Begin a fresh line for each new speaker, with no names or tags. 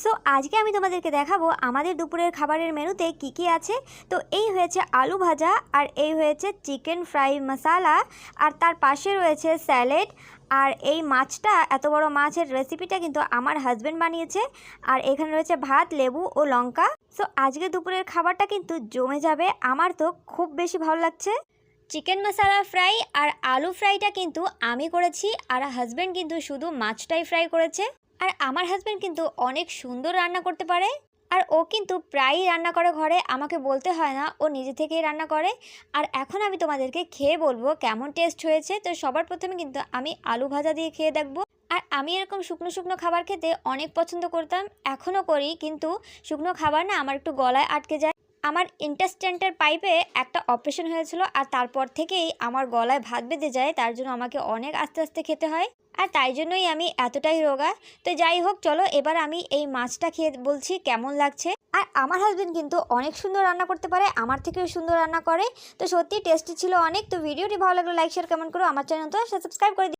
So আজকে আমি তোমাদেরকে দেখাবো আমাদের দুপুরের খাবারের মেনুতে কি কি আছে। তো এই হয়েছে আলু ভাজা, আর এই হয়েছে চিকেন ফ্রাই মশালা, আর তার পাশে রয়েছে স্যালাড। আর এই মাছটা, এত বড় মাছের রেসিপিটা কিন্তু আমার হাজব্যান্ড বানিয়েছে। আর এখানে রয়েছে ভাত, লেবু ও লঙ্কা। সো আজকে দুপুরের খাবারটা কিন্তু জমে যাবে, আমার তো খুব বেশি ভালো লাগছে। চিকেন মশালা ফ্রাই আর আলু ফ্রাইটা কিন্তু আমি করেছি, আর হাজব্যান্ড কিন্তু শুধু মাছটাই ফ্রাই করেছে। আর আমার হাজব্যান্ড কিন্তু অনেক সুন্দর রান্না করতে পারে, আর ও কিন্তু প্রায়ই রান্না করে ঘরে, আমাকে বলতে হয় না, ও নিজে থেকেই রান্না করে। আর এখন আমি তোমাদেরকে খেয়ে বলবো কেমন টেস্ট হয়েছে। তো সবার প্রথমে কিন্তু আমি আলু ভাজা দিয়ে খেয়ে দেখবো। আর আমি এরকম শুকনো শুকনো খাবার খেতে অনেক পছন্দ করতাম, এখনও করি, কিন্তু শুকনো খাবার না আমার একটু গলায় আটকে যায়। আমার ইন্টেস্টাইনের পাইপে একটা অপারেশন হয়েছিল, আর তারপর থেকেই আমার গলায় ভাত বেঁধে যায়, তার জন্য আমাকে অনেক আস্তে আস্তে খেতে হয়, আর তাই জন্যই আমি এতটাই রোগা। তো যাই হোক, চলো এবার আমি এই মাছটা খেয়ে বলছি কেমন লাগছে। আর আমার হাজবেন্ড কিন্তু অনেক সুন্দর রান্না করতে পারে, আমার থেকেও সুন্দর রান্না করে। তো সত্যি টেস্টি ছিল অনেক। তো ভিডিওটি ভালো লাগলে লাইক শেয়ার কমেন্ট করো, আমার চ্যানেল তো সাবস্ক্রাইব করে দিও।